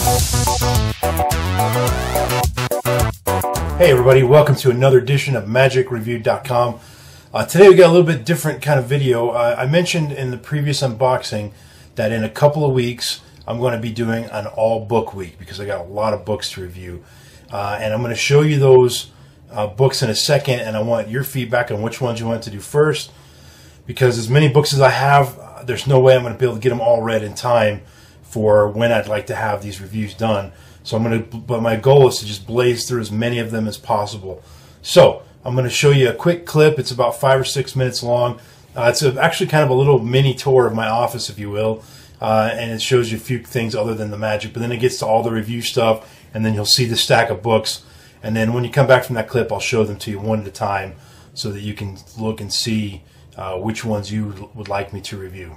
Hey everybody, welcome to another edition of MagicReview.com. Today we got a little bit different kind of video. I mentioned in the previous unboxing that in a couple of weeks I'm going to be doing an all book week because I got a lot of books to review. And I'm going to show you those books in a second, and I want your feedback on which ones you want to do first, because as many books as I have, there's no way I'm going to be able to get them all read in time for when I'd like to have these reviews done. So but my goal is to just blaze through as many of them as possible. So I'm going to show you a quick clip. It's about 5 or 6 minutes long. It's actually kind of a little mini tour of my office, if you will, and it shows you a few things other than the magic. But then it gets to all the review stuff, and then you'll see the stack of books. And then when you come back from that clip, I'll show them to you one at a time so that you can look and see which ones you would like me to review.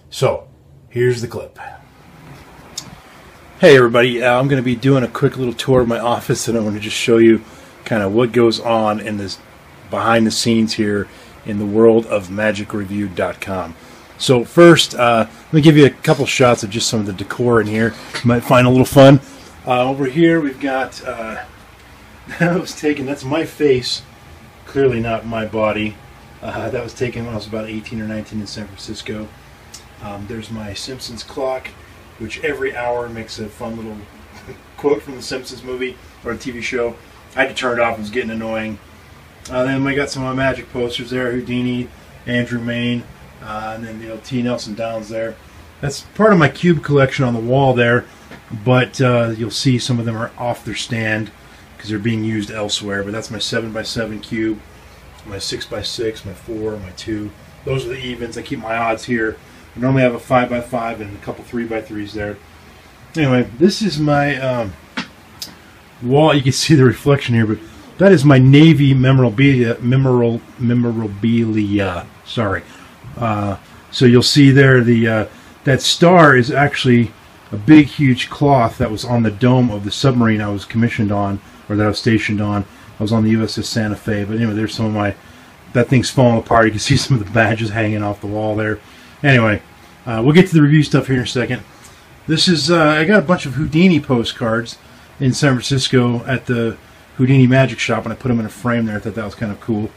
So here's the clip. Hey everybody, I'm going to be doing a quick little tour of my office, and I want to just show you kind of what goes on in this behind the scenes here in the world of MagicReview.com. So first, let me give you a couple shots of just some of the decor in here. You might find a little fun. Over here we've got, that's my face, clearly not my body. That was taken when I was about 18 or 19 in San Francisco. There's my Simpsons clock, which every hour makes a fun little quote from the Simpsons movie or a TV show. I had to turn it off, it was getting annoying. Then we got some of my magic posters there, Houdini, Andrew Mayne, and then T. Nelson Downs there. That's part of my cube collection on the wall there, but you'll see some of them are off their stand because they're being used elsewhere. But that's my 7x7 cube, my 6x6, my 4, my 2. Those are the evens. I keep my odds here. I normally have a 5x5 and a couple 3x3s there. Anyway, this is my wall. You can see the reflection here, but that is my Navy memorabilia. Sorry. So you'll see there that star is actually a big, huge cloth that was on the dome of the submarine I was commissioned on, or that I was stationed on. I was on the USS Santa Fe. But anyway, there's some of my. That thing's falling apart. You can see some of the badges hanging off the wall there. Anyway, we'll get to the review stuff here in a second. This is, I got a bunch of Houdini postcards in San Francisco at the Houdini Magic Shop, and I put them in a frame there. I thought that was kind of cool. You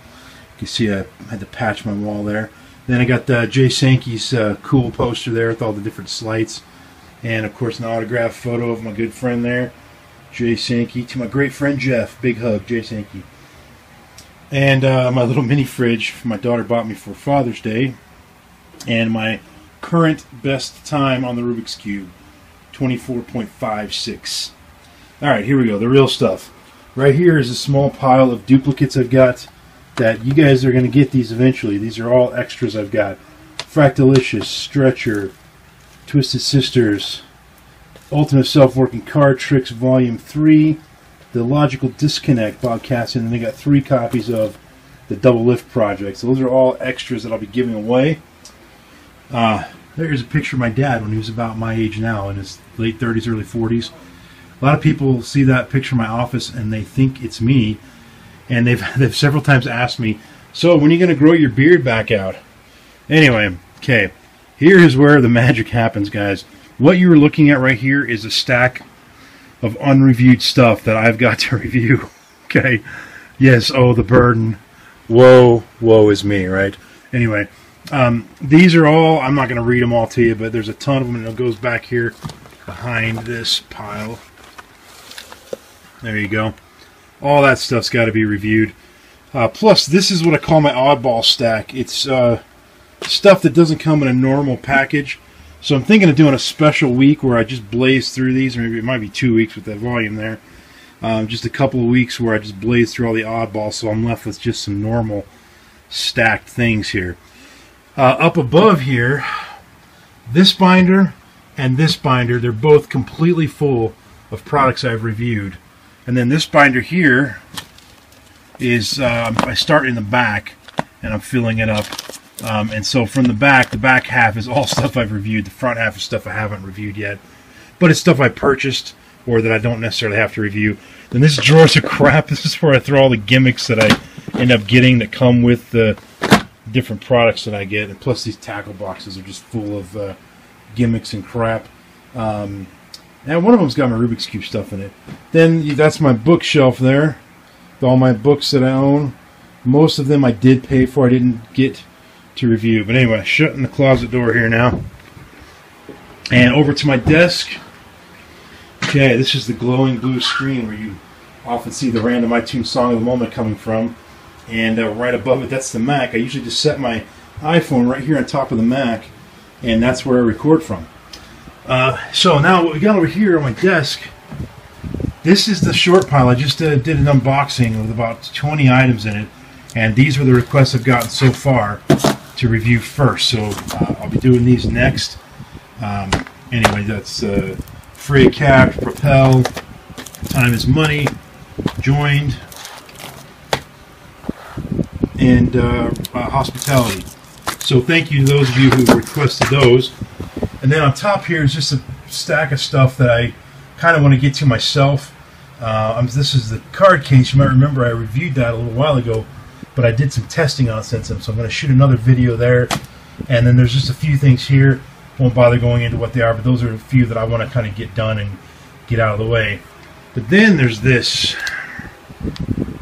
can see I had to patch my wall there. Then I got Jay Sankey's cool poster there with all the different slights. And, of course, an autographed photo of my good friend there, Jay Sankey. To my great friend Jeff, big hug, Jay Sankey. And my little mini fridge my daughter bought me for Father's Day. And my current best time on the Rubik's Cube, 24.56. Alright, here we go, the real stuff. Right here is a small pile of duplicates I've got that you guys are going to get these eventually. These are all extras I've got. Fractalicious, Stretcher, Twisted Sisters, Ultimate Self-Working Card Tricks Volume 3, The Logical Disconnect, Bob Casson, and they got 3 copies of the Double Lift Project. So those are all extras that I'll be giving away. There's a picture of my dad when he was about my age now, in his late 30s, early 40s. A lot of people see that picture in my office and they think it's me, and they've several times asked me, so when are you going to grow your beard back out? Anyway, okay, here is where the magic happens, guys. What you're looking at right here is a stack of unreviewed stuff that I've got to review. Okay, yes, oh, the burden. Woe is me, right? Anyway, these are all, I'm not going to read them all to you, but there's a ton of them, and it goes back here behind this pile. There you go. All that stuff's got to be reviewed. Plus, this is what I call my oddball stack. It's stuff that doesn't come in a normal package. So I'm thinking of doing a special week where I just blaze through these, or maybe it might be 2 weeks with that volume there. Just a couple of weeks where I just blaze through all the oddballs, so I'm left with just some normal stacked things here. Up above here, this binder and this binder, they're both completely full of products I've reviewed. And then this binder here is, I start in the back and I'm filling it up. And so from the back half is all stuff I've reviewed. The front half is stuff I haven't reviewed yet. But it's stuff I purchased or that I don't necessarily have to review. Then this drawer's of crap. This is where I throw all the gimmicks that I end up getting that come with the different products that I get. And plus these tackle boxes are just full of gimmicks and crap. And one of them's got my Rubik's Cube stuff in it. Then that's my bookshelf there. With all my books that I own. Most of them I did pay for. I didn't get to review. But anyway, shutting the closet door here now. And over to my desk. Okay, this is the glowing blue screen where you often see the random iTunes song of the moment coming from. And right above it, that's the Mac. I usually just set my iPhone right here on top of the Mac. And that's where I record from. So now what we got over here on my desk, this is the short pile. I just did an unboxing with about 20 items in it, and these were the requests I've gotten so far to review first. So I'll be doing these next. Anyway, that's Free Cap, Propel, Time is Money, Joined, and Hospitality. So thank you to those of you who requested those. And then on top here is just a stack of stuff that I kind of want to get to myself. This is the card case. You might remember I reviewed that a little while ago, but I did some testing on since then, so I'm going to shoot another video there. And then there's just a few things here. Won't bother going into what they are, but those are a few that I want to kind of get done and get out of the way. But then there's this.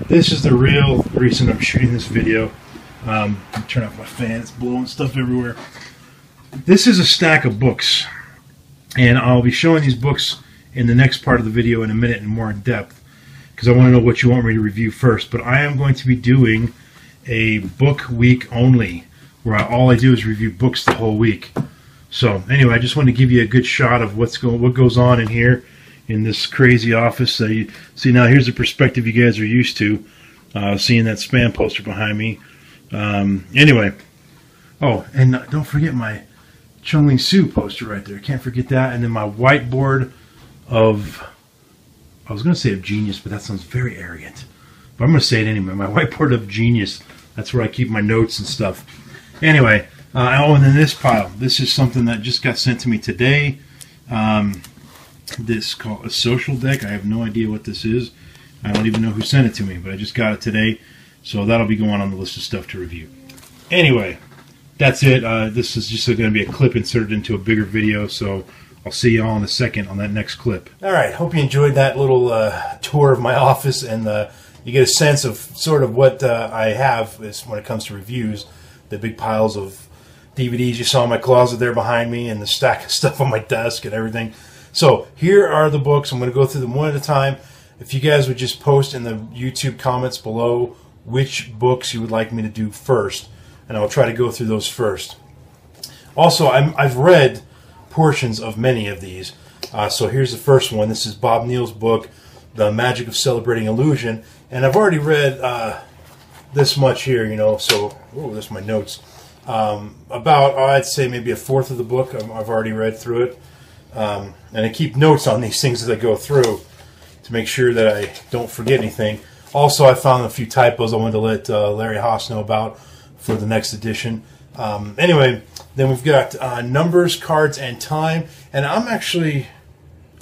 This is the real reason I'm shooting this video. Turn off my fan. It's blowing stuff everywhere. This is a stack of books, and I'll be showing these books in the next part of the video in a minute and more in depth, because I want to know what you want me to review first. But I am going to be doing a book week only, where all I do is review books the whole week. So anyway, I just want to give you a good shot of what goes on in here in this crazy office. So you see now, here's the perspective you guys are used to, seeing that spam poster behind me. Anyway, oh, and don't forget my Chung-Ling Soo poster right there. Can't forget that. And then my whiteboard of, I was going to say of genius, but that sounds very arrogant. But I'm going to say it anyway. My whiteboard of genius. That's where I keep my notes and stuff. Anyway, oh, and then this pile. This is something that just got sent to me today. This is called a social deck. I have no idea what this is. I don't even know who sent it to me, but I just got it today. So that'll be going on the list of stuff to review. Anyway, that's it. This is just going to be a clip inserted into a bigger video, so I'll see you all in a second on that next clip. All right, hope you enjoyed that little tour of my office, and you get a sense of sort of what I have when it comes to reviews. The big piles of DVDs you saw in my closet there behind me, and the stack of stuff on my desk and everything. So here are the books. I'm going to go through them one at a time. If you guys would just post in the YouTube comments below which books you would like me to do first, and I'll try to go through those first. Also, I've read portions of many of these. So here's the first one. This is Bob Neale's book, The Magic of Celebrating Illusion. And I've already read this much here, you know, so, oh, there's my notes. About, I'd say maybe a fourth of the book I've already read through it. And I keep notes on these things as I go through to make sure that I don't forget anything. Also, I found a few typos I wanted to let Larry Haas know about for the next edition. Anyway, then we've got Numbers, Cards, and Time. And I'm actually...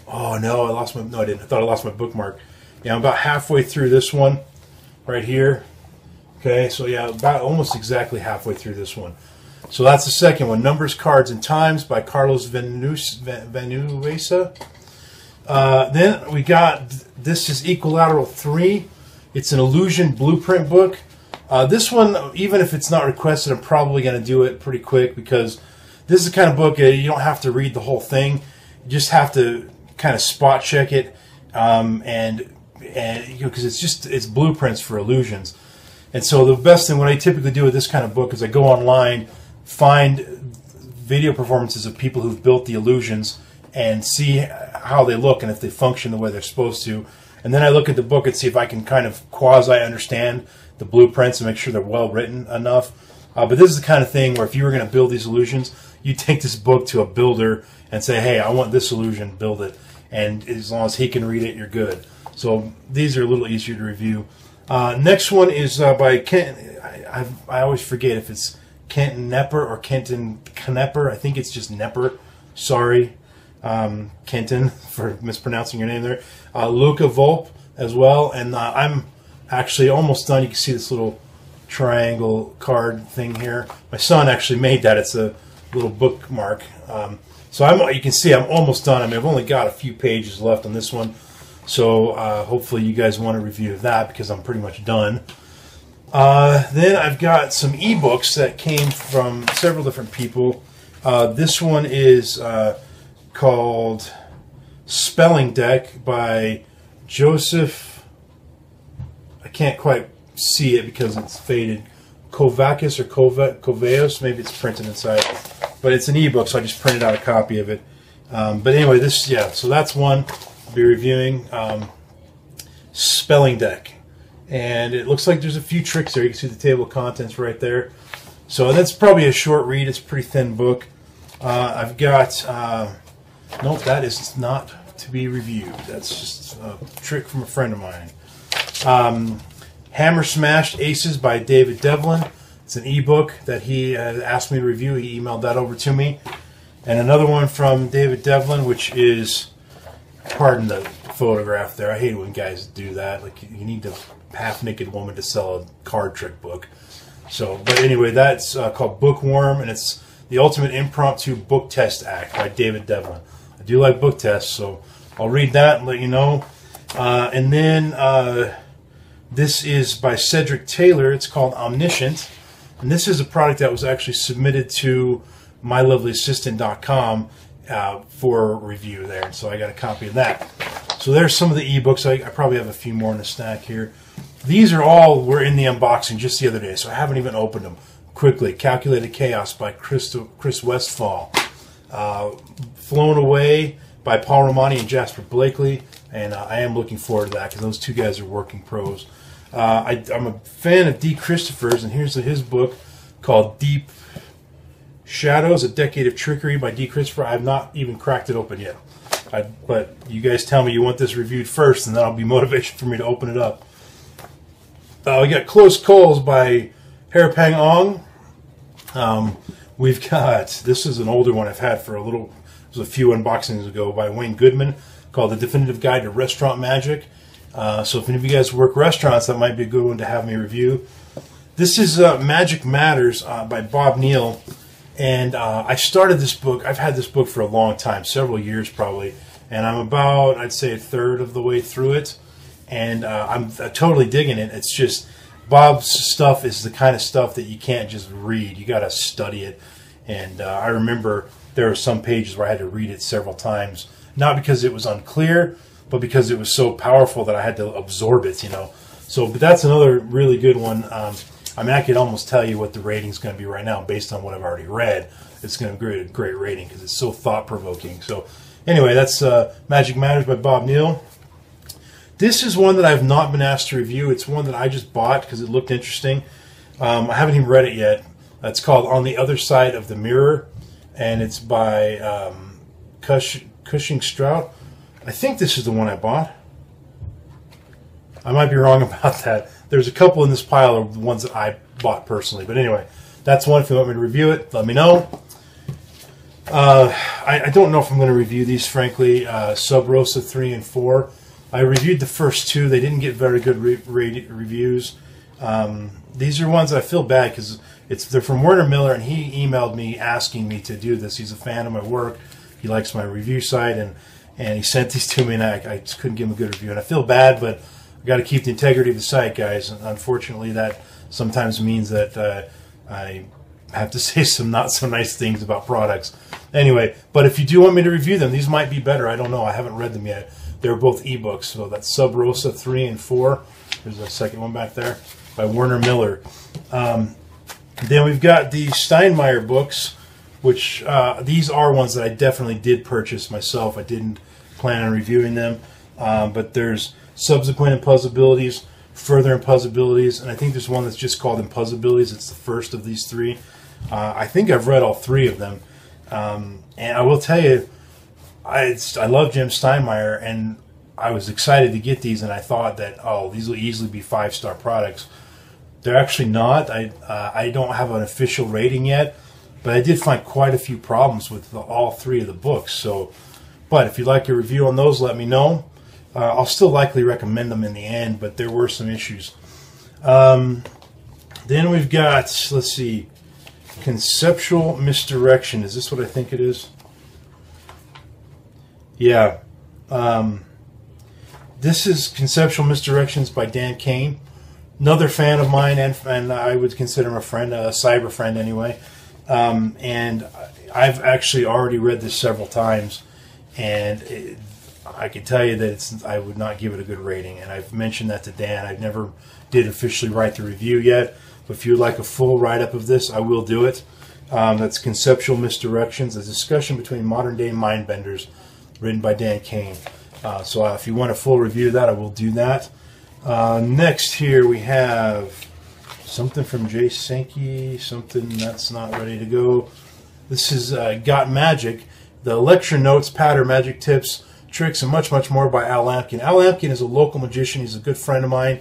Oh, no, I lost my... No, I didn't. I thought I lost my bookmark. Yeah, I'm about halfway through this one right here. Okay, so yeah, about almost exactly halfway through this one. So that's the second one, Numbers, Cards, and Times by Carlos Vanuesa. Then we got... This is Equilateral 3. It's an illusion blueprint book. This one, even if it's not requested, I'm probably going to do it pretty quick, because this is the kind of book you don't have to read the whole thing. You just have to kind of spot check it, and you know, because it's blueprints for illusions. And so the best thing, what I typically do with this kind of book, is I go online, find video performances of people who've built the illusions, and see how they look and if they function the way they're supposed to. And then I look at the book and see if I can kind of quasi-understand the blueprints and make sure they're well written enough. But this is the kind of thing where if you were going to build these illusions, you take this book to a builder and say, hey, I want this illusion, build it. And as long as he can read it, you're good. So these are a little easier to review. Next one is by Kenton. I always forget if it's Kenton Knepper or Kenton Knepper. I think it's just Knepper. Sorry, Kenton, for mispronouncing your name there. Luca Volpe as well. And I'm actually almost done. You can see this little triangle card thing here. My son actually made that. It's a little bookmark. So you can see I'm almost done. I mean, I've only got a few pages left on this one. So hopefully you guys want a review of that because I'm pretty much done. Then I've got some ebooks that came from several different people. This one is called Spelling Deck by Joseph. I can't quite see it because it's faded. Kovakis or Koveos, maybe it's printed inside. But it's an ebook, so I just printed out a copy of it. But anyway, so that's one I'll be reviewing. Spelling Deck. And it looks like there's a few tricks there. You can see the table of contents right there. So that's probably a short read. It's a pretty thin book. I've got... nope, that is not to be reviewed. That's just a trick from a friend of mine. Hammer Smashed Aces by David Devlin. It's an ebook that he asked me to review. He emailed that over to me. And another one from David Devlin, which is, pardon the photograph there. I hate when guys do that. Like, you need a half-naked woman to sell a card trick book. So, but anyway, that's called Bookworm, and it's the Ultimate Impromptu Book Test Act by David Devlin. I do like book tests, so I'll read that and let you know. And then this is by Cedric Taylor. It's called Omniscient. And this is a product that was actually submitted to mylovelyassistant.com for review there. So I got a copy of that. So there's some of the ebooks. I probably have a few more in the stack here. These were in the unboxing just the other day, so I haven't even opened them. Quickly, Calculated Chaos by Chris Westfall. Flown Away by Paul Romhany and Jasper Blakeley. And I am looking forward to that because those two guys are working pros. I'm a fan of D. Christopher's, and here's his book called Deep Shadows, A Decade of Trickery by D. Christopher. I have not even cracked it open yet. But you guys tell me you want this reviewed first, and that'll be motivation for me to open it up. We got Close Culls by Harapan. We've got, this is an older one I've had for it was a few unboxings ago, by Wayne Goodman, called The Definitive Guide to Restaurant Magic. So if any of you guys work restaurants, that might be a good one to have me review. This is Magic Matters by Bob Neale. And I started this book. I've had this book for a long time, several years probably. And I'm about, I'd say, a third of the way through it. And I'm totally digging it. It's just, Bob's stuff is the kind of stuff that you can't just read. You got to study it. And I remember there were some pages where I had to read it several times. Not because it was unclear, but because it was so powerful that I had to absorb it, you know. So, but that's another really good one. I mean, I could almost tell you what the rating's going to be right now based on what I've already read. It's going to be a great rating because it's so thought-provoking. So, anyway, that's Magic Matters by Bob Neale. This is one that I've not been asked to review. It's one that I just bought because it looked interesting. I haven't even read it yet. It's called On the Other Side of the Mirror, and it's by Cushing Strout. I think this is the one I bought. I might be wrong about that. There's a couple in this pile of the ones that I bought personally. But anyway, that's one. If you want me to review it, let me know. I don't know if I'm going to review these, frankly. Sub Rosa 3 and 4. I reviewed the first two. They didn't get very good reviews. These are ones that I feel bad because they're from Werner Miller, and he emailed me asking me to do this. He's a fan of my work. He likes my review site, and he sent these to me, and I just couldn't give him a good review. And I feel bad, but I've got to keep the integrity of the site, guys. And unfortunately, that sometimes means that I have to say some not so nice things about products. Anyway, but if you do want me to review them, these might be better. I don't know. I haven't read them yet. They're both ebooks, so that's Sub Rosa 3 and 4. There's a second one back there by Werner Miller. Then we've got the Steinmeyer books, which these are ones that I definitely did purchase myself. I didn't plan on reviewing them, but there's Subsequent Impuzzibilities, Further Impuzzibilities, and I think there's one that's just called Impuzzibilities. It's the first of these three. I think I've read all three of them, and I will tell you, I love Jim Steinmeyer, and I was excited to get these, and I thought that, oh, these will easily be 5-star products. They're actually not. I don't have an official rating yet, but I did find quite a few problems with all three of the books. So, but if you'd like a review on those, let me know. I'll still likely recommend them in the end, but there were some issues. Then we've got, let's see, Conceptual Misdirection. Is this what I think it is? Yeah. This is Conceptual Misdirections by Dan Cain. Another fan of mine, and I would consider him a friend, a cyber friend anyway. And I've actually already read this several times, and I can tell you that I would not give it a good rating. And I've mentioned that to Dan. I never did officially write the review yet, but if you'd like a full write-up of this, I will do it. That's Conceptual Misdirections, a discussion between modern-day mindbenders, written by Dan Cain. So if you want a full review of that, I will do that. Next here we have something from Jay Sankey, something that's not ready to go. This is Got Magic, the lecture notes, pattern, magic tips, tricks, and much, much more by Al Lampkin. Al Lampkin is a local magician. He's a good friend of mine.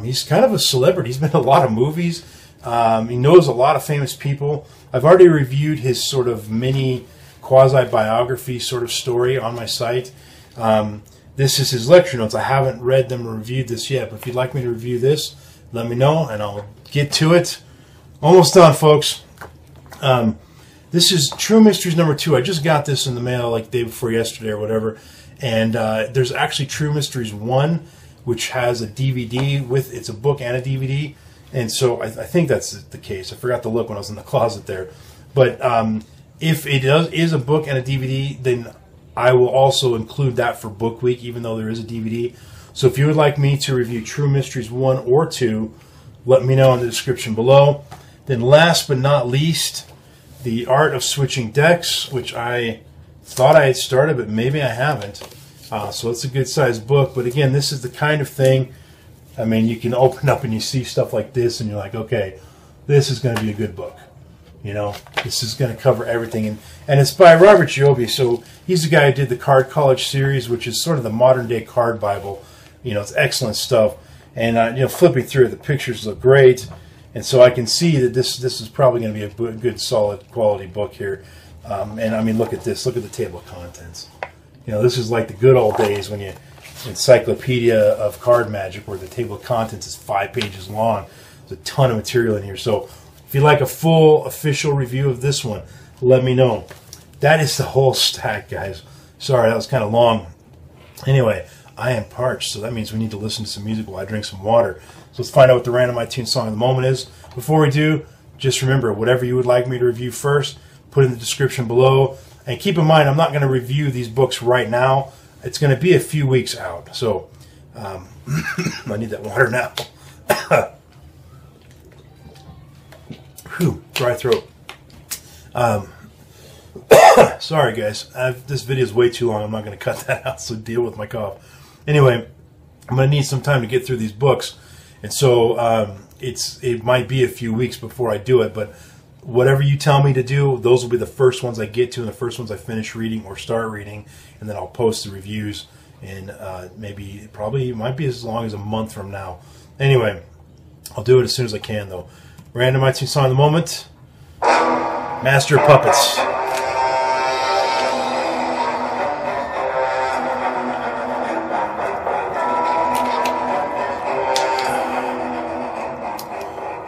He's kind of a celebrity. He's been in a lot of movies. He knows a lot of famous people. I've already reviewed his sort of mini quasi-biography sort of story on my site. This is his lecture notes. I haven't read them or reviewed this yet, but if you'd like me to review this, let me know, and I'll get to it. Almost done, folks. This is True Mysteries #2. I just got this in the mail like the day before yesterday or whatever, and there's actually True Mysteries 1, which has a DVD with, it's a book and a DVD, and so I think that's the case. I forgot to look when I was in the closet there. But if it is a book and a DVD, then I will also include that for Book Week, even though there is a DVD. So if you would like me to review True Mysteries 1 or 2, let me know in the description below. Then last but not least, The Art of Switching Decks, which I thought I had started, but maybe I haven't. So it's a good-sized book. But again, this is the kind of thing, I mean, you can open up and you see stuff like this, and you're like, okay, this is going to be a good book. You know, this is going to cover everything. And it's by Robert Giobbi, so he's the guy who did the Card College series, which is sort of the modern-day card Bible. You know, it's excellent stuff. And, you know, flipping through it, the pictures look great. And so I can see that this is probably going to be a good, solid, quality book here. And, I mean, look at this. Look at the table of contents. You know, this is like the good old days when you, Encyclopedia of Card Magic, where the table of contents is 5 pages long. There's a ton of material in here. So if you'd like a full official review of this one, let me know. That is the whole stack, guys. Sorry, that was kind of long. Anyway, I am parched, so that means we need to listen to some music while I drink some water. So let's find out what the random iTunes song of the moment is. Before we do, just remember, whatever you would like me to review first, put in the description below. And keep in mind, I'm not going to review these books right now. It's going to be a few weeks out. So I need that water now. Whew, dry throat. Sorry, guys. This video is way too long. I'm not going to cut that out, so deal with my cough. Anyway, I'm going to need some time to get through these books. And so it might be a few weeks before I do it, but whatever you tell me to do, those will be the first ones I get to and the first ones I finish reading or start reading, and then I'll post the reviews, and probably it might be as long as a month from now. Anyway, I'll do it as soon as I can, though. Random iTunes song of the moment, Master of Puppets.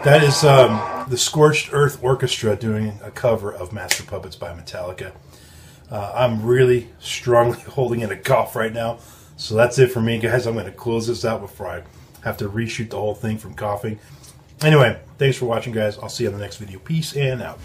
That is the Scorched Earth Orchestra doing a cover of Master Puppets by Metallica. I'm really strongly holding in a cough right now. So that's it for me, guys. I'm going to close this out before I have to reshoot the whole thing from coughing. Anyway, thanks for watching, guys. I'll see you in the next video. Peace and out.